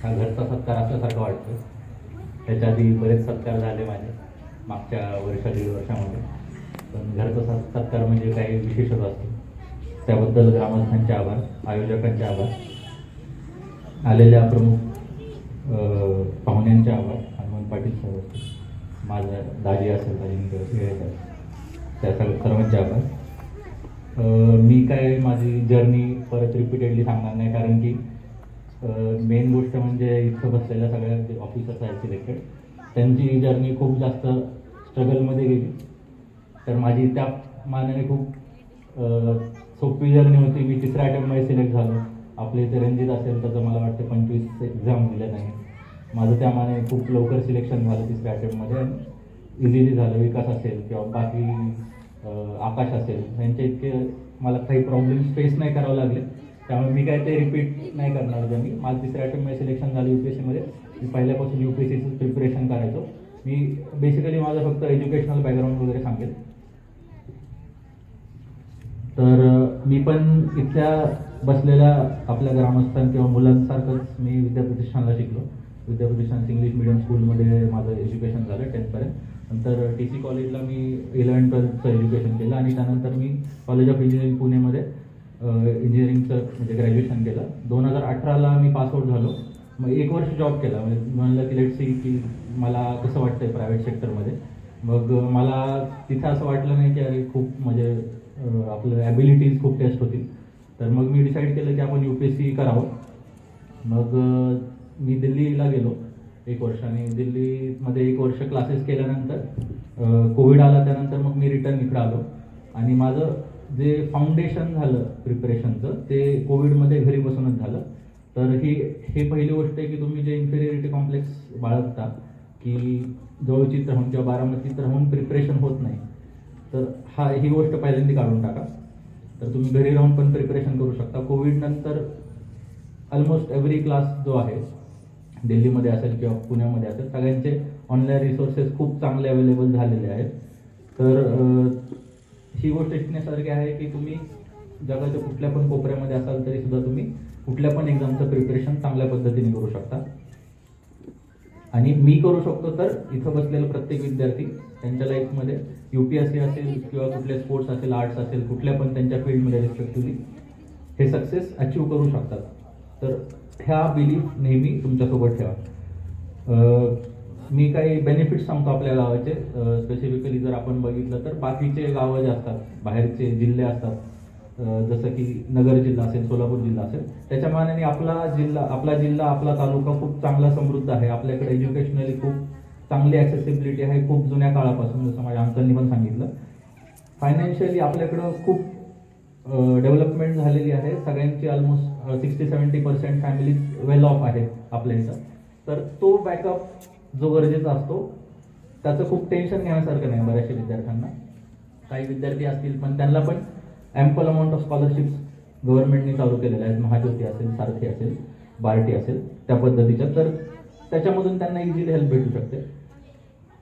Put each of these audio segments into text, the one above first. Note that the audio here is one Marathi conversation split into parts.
हा घरचा सत्कार असल्यासारखं वाटतं. त्याच्या आधी बरेच सत्कार झाले माझे मागच्या दीड वर्षामध्ये, पण घरचा सत्कार म्हणजे काही विशेषच असतो. त्याबद्दल ग्रामस्थांचे आभार, आयोजकांचे आभार, आलेल्या प्रमुख पाहुण्यांचे आभार, हनुमान पाटील सर, माझा दाजी असेल त्या सर्वांचे आभार. मी काय माझी जर्नी परत रिपीटेडली सांगणार नाही, कारण की मेन गोष्ट म्हणजे इथं बसलेल्या सगळ्या जे ऑफिसर्स आहेत सिलेक्टेड, त्यांची जर्नी खूप जास्त स्ट्रगलमध्ये गेली. तर माझी त्या मानाने खूप सोपी जर्नी होती. मी तिसऱ्या अटेम्प्टमध्ये सिलेक्ट झालो. आपले इथे रणजित असेल तर मला वाटतं 25 एक्झाम दिल्या नाही. माझं त्या मानाने खूप लवकर सिलेक्शन झालं तिसऱ्या अटेम्प्टमध्ये आणि इझिली झालं. विकास असेल किंवा बाकी आकाश असेल, यांचे इतके मला काही प्रॉब्लेम्स फेस नाही करावं लागले. त्यामुळे मी काय ते रिपीट नाही करणार. जर मी माझं तिसऱ्या अटेम्प्टमध्ये सिलेक्शन झालं UPSCमध्ये. मी पहिल्यापासून UPSCचं प्रिपरेशन करायचो. मी बेसिकली माझं फक्त एज्युकेशनल बॅकग्राऊंड वगैरे सांगेल. तर मी पण इथल्या बसलेल्या आपल्या ग्रामस्थां किंवा मुलांसारखंच मी विद्याप्रतिष्ठानला शिकलो. विद्याप्रतिष्ठान इंग्लिश मिडियम स्कूलमध्ये माझं एज्युकेशन झालं 10th पर्यंत. नंतर TC कॉलेजला मी 11th-12th एज्युकेशन केलं आणि त्यानंतर मी कॉलेज ऑफ इंजिनिअरिंग पुणेमध्ये इंजिनिअरिंगचं म्हणजे ग्रॅज्युएशन केलं. 2018ला मी पासआउट झालो. मग 1 वर्ष जॉब केला. म्हणजे म्हणलं की लेट्स सी की मला कसं वाटतंय प्रायव्हेट सेक्टरमध्ये. मग मला तिथं असं वाटलं नाही की अरे खूप म्हणजे आपलं ॲबिलिटीज खूप टेस्ट होतील. तर मग मी डिसाईड केलं की आपण UPSC करावं. मग मी दिल्लीला गेलो 1 वर्ष आणि दिल्लीमध्ये 1 वर्ष क्लासेस केल्यानंतर कोविड आला. त्यानंतर मग मी रिटर्न इकडं आलो आणि माझं जे फाउंडेशन झालं प्रिपरेशनचं ते कोविडमध्ये घरी बसूनच झालं. तर हे पहिली गोष्ट आहे की तुम्ही जे इन्फेरियरिटी कॉम्प्लेक्स बाळगता की जवळचीत राहून किंवा बारामतीत राहून प्रिपरेशन होत नाही, तर ही गोष्ट पहिल्यांदा काढून टाका. तर तुम्ही घरी राहून पण प्रिपरेशन करू शकता. कोविडनंतर ऑलमोस्ट एव्हरी क्लास जो आहे दिल्लीमध्ये असेल किंवा पुण्यामध्ये असेल, सगळ्यांचे ऑनलाईन रिसोर्सेस खूप चांगले अवेलेबल झालेले आहेत. तर ही गोष्ट शिकण्यासारखी आहे की तुम्ही जगाच्या कुठल्या पण कोपऱ्यामध्ये असाल तरी सुद्धा तुम्ही कुठल्या पण एक्झामचं प्रिपरेशन चांगल्या पद्धतीने करू शकता. आणि मी करू शकतो तर इथं बसलेला प्रत्येक विद्यार्थी त्यांच्या लाईफमध्ये UPSC असेल किंवा कुठले स्पोर्ट्स असेल, आर्ट्स असेल, कुठल्या पण त्यांच्या फील्डमध्ये रिस्पेक्टिव्हली हे सक्सेस अचीव करू शकतात. तर ह्या बिलीफ नेहमी तुमच्यासोबत ठेवा. मी काही बेनिफिट्स सांगतो आपल्या गावाचे. स्पेसिफिकली जर आपण बघितलं तर बाकीचे गावं जे असतात, बाहेरचे जिल्हे असतात, जसं की नगर जिल्हा असेल, सोलापूर जिल्हा असेल, त्याच्या मानाने आपला जिल्हा आपला तालुका खूप चांगला समृद्ध आहे. आपल्याकडे एज्युकेशनली खूप चांगली ॲक्सेसिबिलिटी आहे खूप जुन्या काळापासून, जसं माझ्या अंकलनी पण सांगितलं. फायनान्शियली आपल्याकडं खूप डेव्हलपमेंट झालेली आहे. सगळ्यांची ऑलमोस्ट 60-70% फॅमिलीज वेल ऑफ आहे आपल्या इथं. तर तो बॅकअप जो गरजेचा असतो त्याचं खूप टेन्शन घेण्यासारखं नाही बऱ्याचशा विद्यार्थ्यांना. काही विद्यार्थी असतील पण त्यांना पण ॲम्पल अमाऊंट ऑफ स्कॉलरशिप्स गव्हर्नमेंटने चालू केलेल्या आहेत. महाज्योती असेल, सारथी असेल, बार्टी असेल, त्या पद्धतीच्या. तर त्याच्यामधून त्यांना इझिली हेल्प भेटू शकते.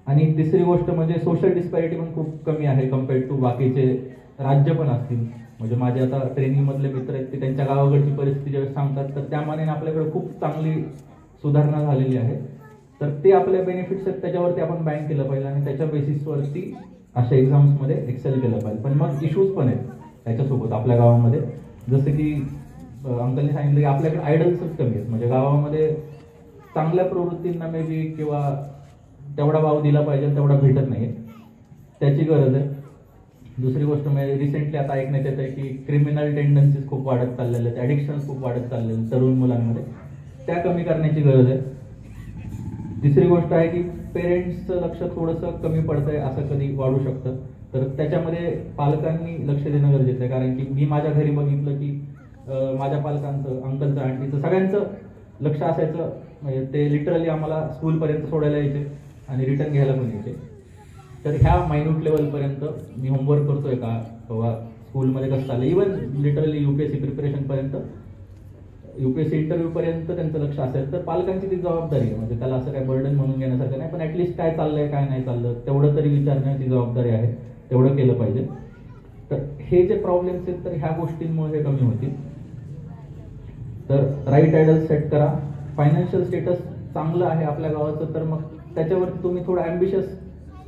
आणि तिसरी गोष्ट म्हणजे सोशल डिस्पॅरिटी पण खूप कमी आहे कम्पेअर्ड टू बाकीचे राज्य पण असतील. म्हणजे माझे आता ट्रेनिंगमधले मित्र आहेत ते त्यांच्या गावाकडची परिस्थिती ज्यावेळेस सांगतात तर त्या मानाने आपल्याकडे खूप चांगली सुधारणा झालेली आहे. तर ते आपल्या बेनिफिट्स आहेत, त्याच्यावरती आपण बँक केलं पाहिजे आणि त्याच्या बेसिसवरती अशा एक्झाम्समध्ये एक्सेल केलं पाहिजे. पण मग इश्यूज पण आहेत त्याच्यासोबत आपल्या गावामध्ये. जसं की अंकलने सांगितलं की आपल्याकडे आयडल्सच कमी आहेत. म्हणजे गावामध्ये चांगल्या प्रवृत्तींना मे बी किंवा तेवढा भाव दिला पाहिजे तेवढा भेटत नाही, त्याची गरज आहे. दुसरी गोष्ट म्हणजे रिसेंटली आता ऐकण्यात येत आहे की क्रिमिनल टेंडन्सीज खूप वाढत चाललेल्या आहेत, ॲडिक्शन्स खूप वाढत चाललेले आहेत तरुण मुलांमध्ये, त्या कमी करण्याची गरज आहे. तिसरी गोष्ट आहे की पेरेंट्सचं लक्ष थोडंसं कमी पडतंय, असं कधी वाढू शकतं. तर त्याच्यामध्ये पालकांनी लक्ष देणं गरजेचं आहे. कारण की मी माझ्या घरी बघितलं की माझ्या पालकांचं, अंकलचं, आंटीचं, सगळ्यांचं लक्ष असायचं. म्हणजे ते लिटरली आम्हाला स्कूलपर्यंत सोडायला यायचे आणि रिटर्न घ्यायला पण यायचे. तर ह्या मायन्यूट लेवलपर्यंत मी होमवर्क करतोय का बाबा, स्कूलमध्ये कसं चाललं, इवन लिटरली UPSC प्रिपरेशनपर्यंत, UPSC इंटरव्ह्यूपर्यंत त्यांचं लक्ष असेल. तर पालकांची ती जबाबदारी आहे. म्हणजे त्याला असं काय बर्डन म्हणून घेण्यासारखं नाही, पण ॲटलिस्ट काय चाललंय काय नाही चाललं तेवढं तरी विचारण्याची जबाबदारी आहे, तेवढं केलं पाहिजे. तर हे जे प्रॉब्लेम्स आहेत तर ह्या गोष्टींमुळे हे कमी होतील. तर राईट आयडल सेट करा, फायनान्शियल स्टेटस चांगलं आहे आपल्या गावाचं, तर मग त्याच्यावरती तुम्ही थोडं ॲम्बिशियस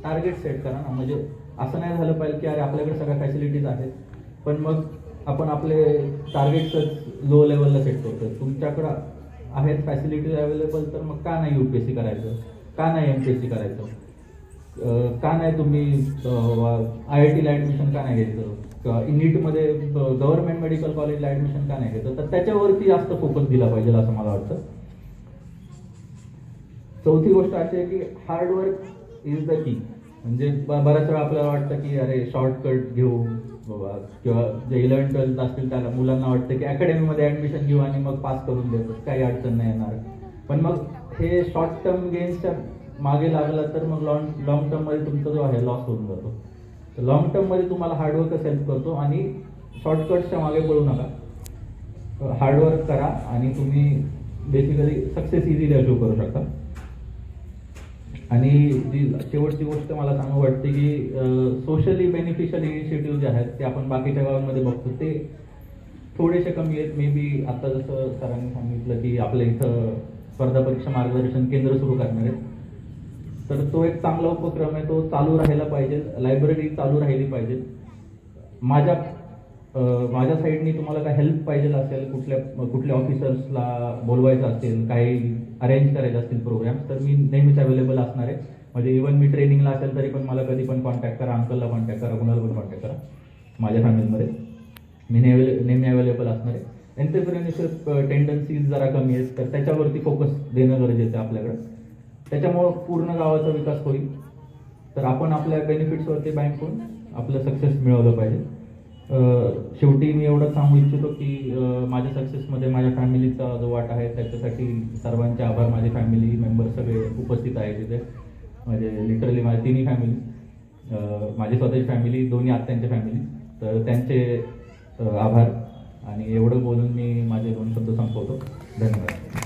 टार्गेट सेट करा ना. म्हणजे असं नाही झालं पाहिजे की अरे आपल्याकडे सगळ्या फॅसिलिटीज आहेत पण मग आपण आपले टार्गेट्सच लो लेवलला सेट करतो. तुमच्याकडं आहेत फॅसिलिटीज अवेलेबल, तर मग का नाही UPSC करायचं, का नाही MPSC करायचं, का नाही तुम्ही IITला ॲडमिशन का नाही घ्यायचं, किंवा नीटमध्ये गव्हर्नमेंट मेडिकल कॉलेजला ॲडमिशन का नाही घ्यायचं. तर त्याच्यावरती जास्त फोकस दिला पाहिजे असं मला वाटतं. चौथी गोष्ट अशी आहे की हार्डवर्क इज द की. म्हणजे बऱ्याच वेळा आपल्याला वाटतं की अरे शॉर्टकट घेऊ बाबा, किंवा जे 11-12 असतील त्याला मुलांना वाटतं की अकॅडमीमध्ये ॲडमिशन घेऊ आणि मग पास करून देतो, काही अडचण नाही येणार. पण मग हे शॉर्ट टर्म गेन्सच्या मागे लागलं तर मग लॉंग टर्ममध्ये तुमचा जो आहे लॉस होऊन जातो. तर लॉंग टर्ममध्ये तुम्हाला हार्डवर्कच हेल्प करतो आणि शॉर्टकट्सच्या मागे पळू नका. हार्डवर्क करा आणि तुम्ही बेसिकली सक्सेस इझिली अचीव करू शकता. आणि जी शेवटची गोष्ट मला सांगू वाटते की सोशली बेनिफिशियल इनिशिएटिव्ह जे आहेत ते आपण बाकीच्या गावांमध्ये बघतो, ते थोडेसे कमी आहेत. मे बी आता जसं सरांनी सांगितलं की आपल्या इथं स्पर्धा परीक्षा मार्गदर्शन केंद्र सुरू करणार आहेत, तर तो एक चांगला उपक्रम आहे, तो चालू राहायला पाहिजे. लायब्ररी चालू राहिली पाहिजे. माझ्या साईडनी तुम्हाला काय हेल्प पाहिजे असेल, कुठल्या ऑफिसर्सला बोलवायचं असेल, काही अरेंज करायचे असतील प्रोग्राम्स, तर मी नेहमीच अवेलेबल असणार आहे. म्हणजे इव्हन मी ट्रेनिंगला असेल तरी पण मला कधी पण कॉन्टॅक्ट करा, अंकलला कॉन्टॅक्ट करा, कुणाला पण कॉन्टॅक्ट करा. माझ्या फॅमिलीमध्ये मी नेहमी अवेलेबल असणार आहे. एंटरप्रेन्योरशिप टेंडन्सीज जरा कमी आहेत, तर त्याच्यावरती फोकस देणं गरजेचं आहे आपल्याकडं. त्याच्यामुळं पूर्ण गावाचा विकास होईल. तर आपण आपल्या बेनिफिट्सवरती बँक होऊन आपलं सक्सेस मिळवलं पाहिजे. शेवटी मी एवढंच सांगू इच्छितो की माझ्या सक्सेसमध्ये माझ्या फॅमिलीचा जो वाटा आहे त्याच्यासाठी सर्वांचे आभार. माझे फॅमिली मेंबर सगळे उपस्थित आहेत तिथे. म्हणजे लिटरली माझ्या तिन्ही फॅमिली, माझी स्वतःची फॅमिली, दोन्ही आत्यांच्या फॅमिली, तर त्यांचे आभार. आणि एवढं बोलून मी माझे 2 शब्द संपवतो. धन्यवाद.